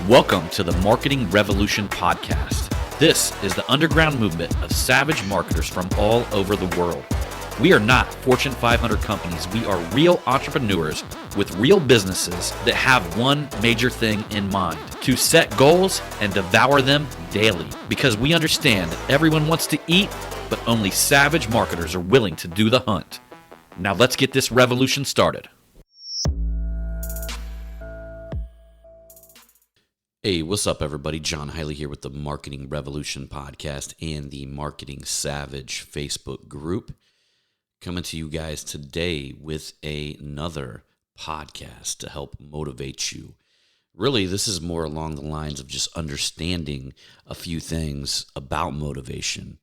Welcome to the Marketing Revolution podcast. This is the underground movement of savage marketers from all over the world. We are not Fortune 500 companies. We are real entrepreneurs with real businesses that have one major thing in mind: to set goals and devour them daily. Because we understand that everyone wants to eat, but only savage marketers are willing to do the hunt. Now let's get this revolution started. Hey, what's up, everybody? John Hiley here with the Marketing Revolution podcast and the Marketing Savage Facebook group. Coming to you guys today with another podcast to help motivate you. Really, this is more along the lines of just understanding a few things about motivation.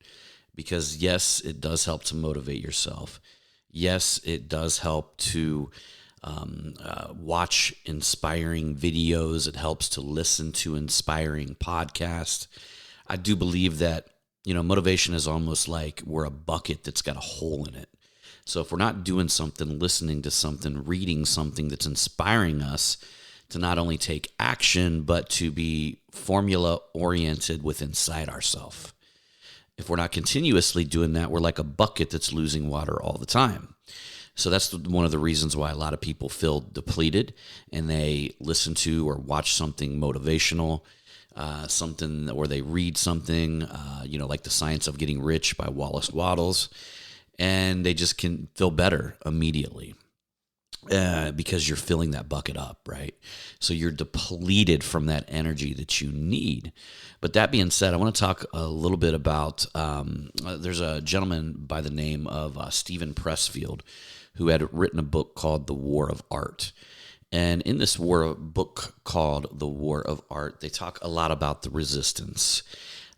Because yes, it does help to motivate yourself. Yes, it does help to watch inspiring videos. It helps to listen to inspiring podcasts. I do believe that, motivation is almost like we're a bucket that's got a hole in it. So if we're not doing something, listening to something, reading something that's inspiring us to not only take action, but to be formula-oriented within inside ourselves. If we're not continuously doing that, we're like a bucket that's losing water all the time. So that's one of the reasons why a lot of people feel depleted and they listen to or watch something motivational, something, or they read something, like The Science of Getting Rich by Wallace Wattles, and they just can feel better immediately because you're filling that bucket up, right? So you're depleted from that energy that you need. But that being said, I want to talk a little bit about, there's a gentleman by the name of Stephen Pressfield who had written a book called The War of Art. And in this book called The War of Art, they talk a lot about the resistance.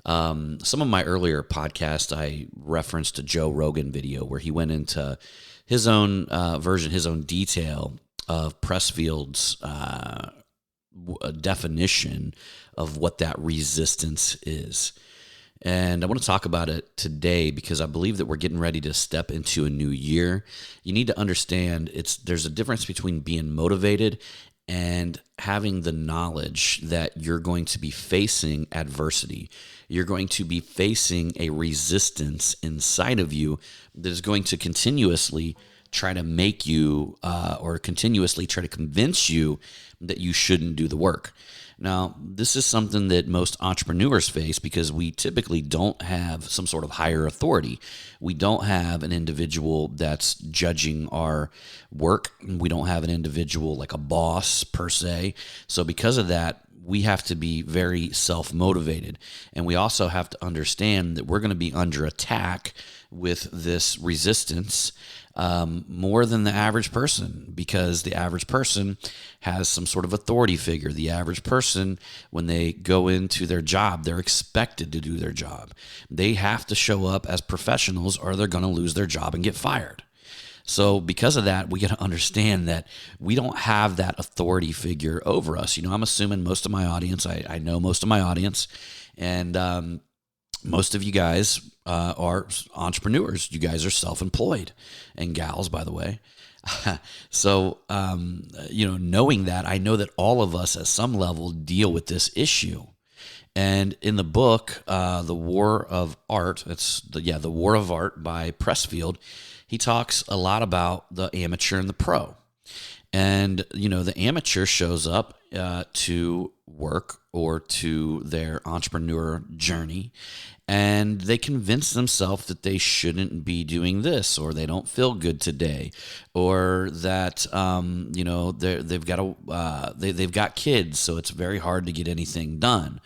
Some of my earlier podcasts, I referenced a Joe Rogan video where he went into his own version, his own detail of Pressfield's definition of what that resistance is. And I want to talk about it today because I believe that we're getting ready to step into a new year. You need to understand there's a difference between being motivated and having the knowledge that you're going to be facing adversity. You're going to be facing a resistance inside of you that is going to continuously try to make you or continuously try to convince you that you shouldn't do the work. Now, this is something that most entrepreneurs face because we typically don't have some sort of higher authority. We don't have an individual that's judging our work. We don't have an individual like a boss per se. So because of that, we have to be very self-motivated. And we also have to understand that we're going to be under attack with this resistance more than the average person, because the average person has some sort of authority figure. The average person, when they go into their job, they're expected to do their job. They have to show up as professionals or they're going to lose their job and get fired. So because of that, we got to understand that we don't have that authority figure over us. I'm assuming most of my audience, I know most of my audience, and most of you guys are entrepreneurs. You guys are self-employed, and gals, by the way. So, knowing that, I know that all of us at some level deal with this issue. And in the book, The War of Art, The War of Art by Pressfield, he talks a lot about the amateur and the pro. And, the amateur shows up to work or to their entrepreneur journey, and they convince themselves that they shouldn't be doing this, or they don't feel good today, or that they've got kids, so it's very hard to get anything done.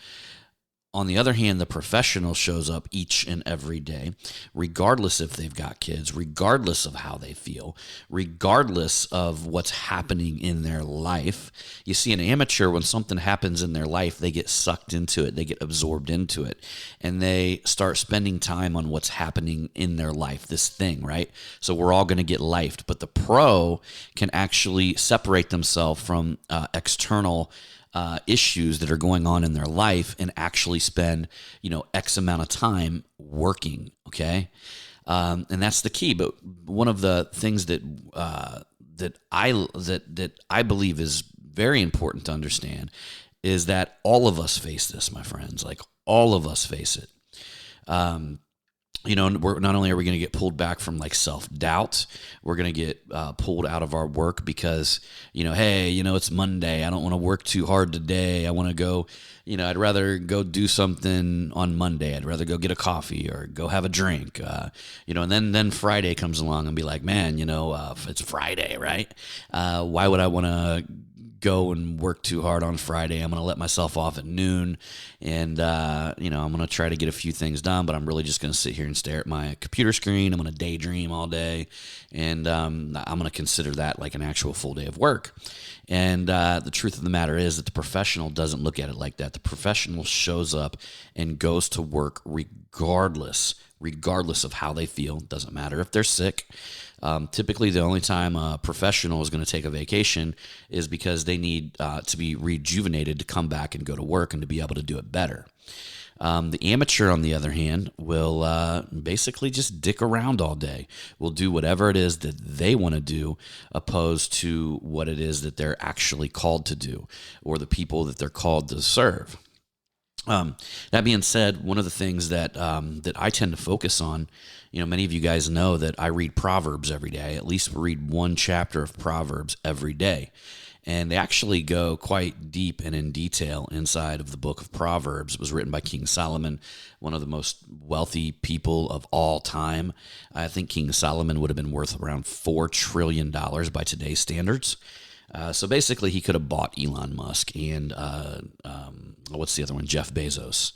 On the other hand, the professional shows up each and every day, regardless if they've got kids, regardless of how they feel, regardless of what's happening in their life. You see, an amateur, when something happens in their life, they get sucked into it, they get absorbed into it, and they start spending time on what's happening in their life, this thing, right? So we're all going to get lifed, but the pro can actually separate themselves from external issues that are going on in their life and actually spend, X amount of time working. Okay. And that's the key. But one of the things that I believe is very important to understand is that all of us face this, my friends. Like, all of us face it. Not only are we going to get pulled back from like self-doubt, we're going to get pulled out of our work because, hey, it's Monday. I don't want to work too hard today. I want to go, I'd rather go do something on Monday. I'd rather go get a coffee or go have a drink, and then Friday comes along and be like, man, it's Friday, right? Why would I want to go and work too hard on Friday? I'm going to let myself off at noon, and I'm going to try to get a few things done, but I'm really just going to sit here and stare at my computer screen. I'm going to daydream all day, and I'm going to consider that like an actual full day of work. And the truth of the matter is that the professional doesn't look at it like that. The professional shows up and goes to work regardless of how they feel. Doesn't matter if they're sick. Typically, the only time a professional is going to take a vacation is because they need to be rejuvenated to come back and go to work and to be able to do it better. The amateur, on the other hand, will basically just dick around all day. Will do whatever it is that they want to do, opposed to what it is that they're actually called to do, or the people that they're called to serve. That being said, one of the things that I tend to focus on, many of you guys know that I read Proverbs every day. I at least read one chapter of Proverbs every day. And they actually go quite deep and in detail inside of the book of Proverbs. It was written by King Solomon, one of the most wealthy people of all time. I think King Solomon would have been worth around $4 trillion by today's standards. So basically, he could have bought Elon Musk and what's the other one? Jeff Bezos.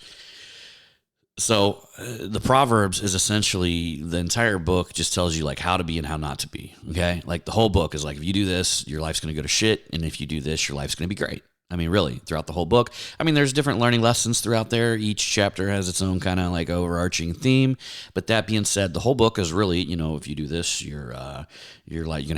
So the Proverbs is essentially, the entire book just tells you like how to be and how not to be. Okay, like the whole book is like, if you do this, your life's going to go to shit, and if you do this, your life's going to be great. I mean, really, throughout the whole book. I mean, there's different learning lessons throughout there. Each chapter has its own kind of like overarching theme. But that being said, the whole book is really, if you do this, you're gonna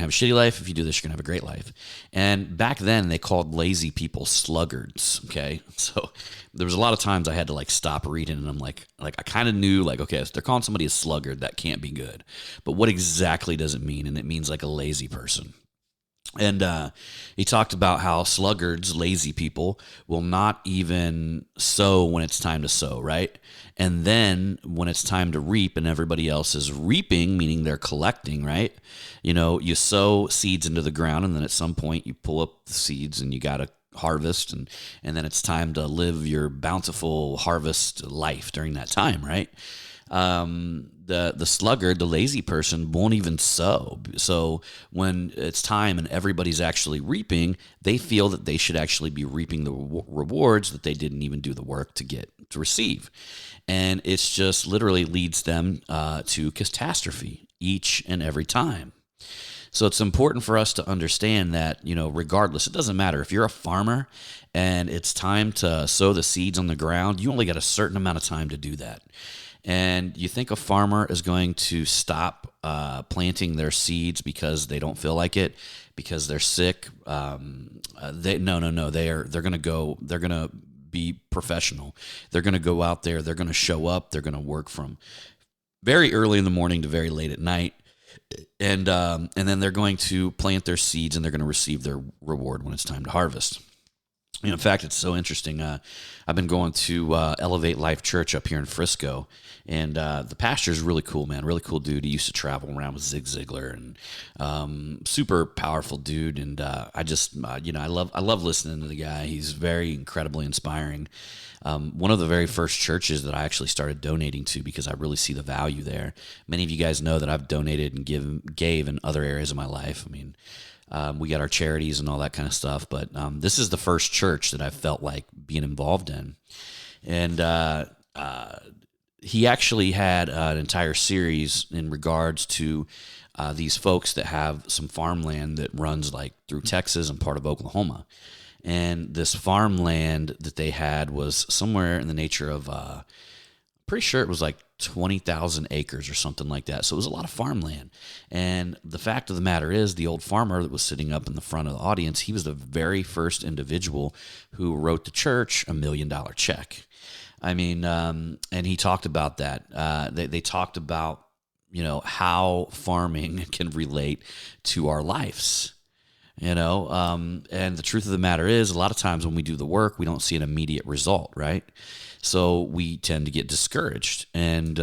have a shitty life. If you do this, you're gonna have a great life. And back then, they called lazy people sluggards. Okay, so there was a lot of times I had to like stop reading, and I'm like I kind of knew like, okay, if they're calling somebody a sluggard, that can't be good. But what exactly does it mean? And it means like a lazy person. And he talked about how sluggards, lazy people, will not even sow when it's time to sow, right? And then when it's time to reap and everybody else is reaping, meaning they're collecting, right? You sow seeds into the ground, and then at some point you pull up the seeds and you got to harvest, and then it's time to live your bountiful harvest life during that time, right? The sluggard, the lazy person, won't even sow. So when it's time and everybody's actually reaping, they feel that they should actually be reaping the rewards that they didn't even do the work to receive. And it's just literally leads them to catastrophe each and every time. So it's important for us to understand that, regardless, it doesn't matter. If you're a farmer and it's time to sow the seeds on the ground, you only got a certain amount of time to do that. And you think a farmer is going to stop planting their seeds because they don't feel like it, because they're sick? No. They're going to be professional. They're going to go out there. They're going to show up. They're going to work from very early in the morning to very late at night. And then they're going to plant their seeds, and they're going to receive their reward when it's time to harvest. In fact, it's so interesting. I've been going to Elevate Life Church up here in Frisco, and the pastor's really cool, man. Really cool dude. He used to travel around with Zig Ziglar, and super powerful dude. And I just, I love listening to the guy. He's very incredibly inspiring. One of the very first churches that I actually started donating to because I really see the value there. Many of you guys know that I've donated and gave in other areas of my life. I mean, we got our charities and all that kind of stuff, but this is the first church that I felt like being involved in. And he actually had an entire series in regards to these folks that have some farmland that runs like through Texas and part of Oklahoma. And this farmland that they had was somewhere in the nature of, pretty sure it was like 20,000 acres or something like that. So it was a lot of farmland. And the fact of the matter is, the old farmer that was sitting up in the front of the audience, he was the very first individual who wrote the church $1 million check. I mean, and he talked about that. They talked about, how farming can relate to our lives. And the truth of the matter is, a lot of times when we do the work, we don't see an immediate result, right? So we tend to get discouraged, and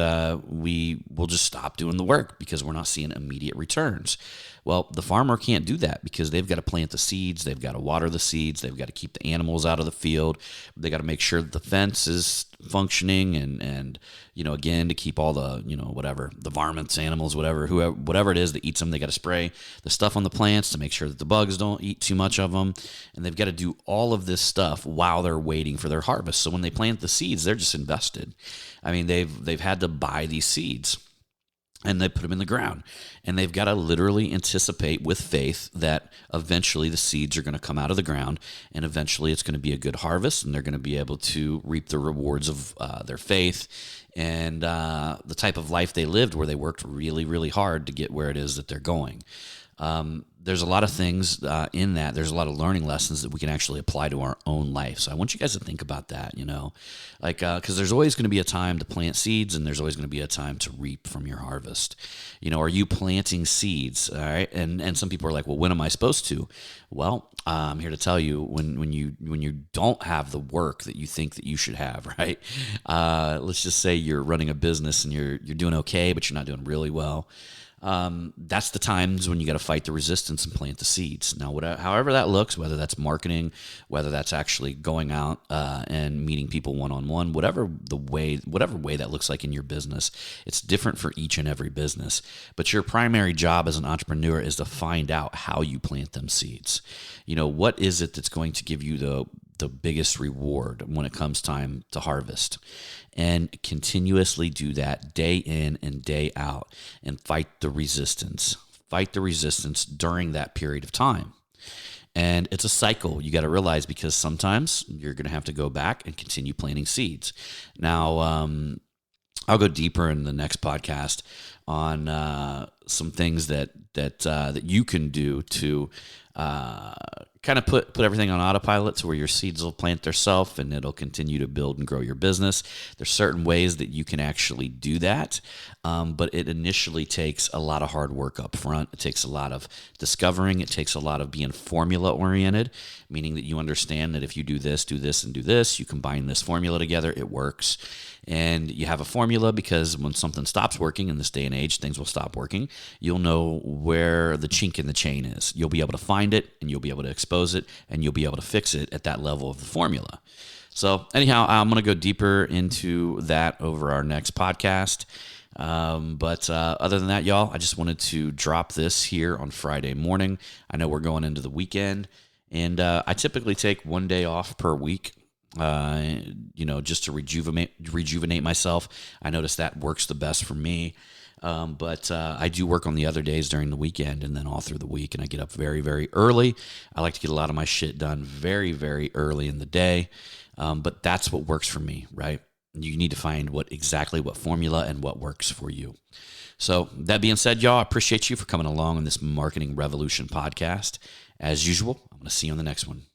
we will just stop doing the work because we're not seeing immediate returns. Well, the farmer can't do that because they've got to plant the seeds, they've got to water the seeds, they've got to keep the animals out of the field, they got to make sure that the fence is functioning, and again, to keep all the whatever the varmints, animals, whatever it is that eats them, they got to spray the stuff on the plants to make sure that the bugs don't eat too much of them, and they've got to do all of this stuff while they're waiting for their harvest. So when they plant the seeds, they're just invested. I mean, they've had to buy these seeds, and they put them in the ground, and they've got to literally anticipate with faith that eventually the seeds are going to come out of the ground, and eventually it's going to be a good harvest, and they're going to be able to reap the rewards of their faith and the type of life they lived, where they worked really, really hard to get where it is that they're going. There's a lot of things in that. There's a lot of learning lessons that we can actually apply to our own life. So I want you guys to think about that, because there's always going to be a time to plant seeds, and there's always going to be a time to reap from your harvest. Are you planting seeds? All right. And some people are like, well, when am I supposed to? Well, I'm here to tell you, when you don't have the work that you think that you should have, right? Let's just say you're running a business and you're doing okay, but you're not doing really well. That's the times when you got to fight the resistance and plant the seeds. Now, however that looks, whether that's marketing, whether that's actually going out and meeting people one-on-one, whatever way that looks like in your business, it's different for each and every business. But your primary job as an entrepreneur is to find out how you plant them seeds. What is it that's going to give you the biggest reward when it comes time to harvest, and continuously do that day in and day out, and fight the resistance during that period of time. And it's a cycle, you got to realize, because sometimes you're going to have to go back and continue planting seeds. Now, I'll go deeper in the next podcast on some things that you can do to kind of put everything on autopilot, to where your seeds will plant themselves and it'll continue to build and grow your business. There's certain ways that you can actually do that, but it initially takes a lot of hard work up front. It takes a lot of discovering. It takes a lot of being formula oriented, meaning that you understand that if you do this, and do this, you combine this formula together, it works. And you have a formula because when something stops working in this day and age, things will stop working. You'll know where the chink in the chain is. You'll be able to find it, and you'll be able to expose it, and you'll be able to fix it at that level of the formula. So anyhow, I'm going to go deeper into that over our next podcast. But other than that, y'all, I just wanted to drop this here on Friday morning. I know we're going into the weekend, and I typically take one day off per week. Just to rejuvenate myself. I notice that works the best for me. But I do work on the other days during the weekend and then all through the week, and I get up very, very early. I like to get a lot of my shit done very, very early in the day. But that's what works for me, right? You need to find exactly what formula and what works for you. So that being said, y'all, I appreciate you for coming along on this Marketing Revolution podcast. As usual, I'm going to see you on the next one.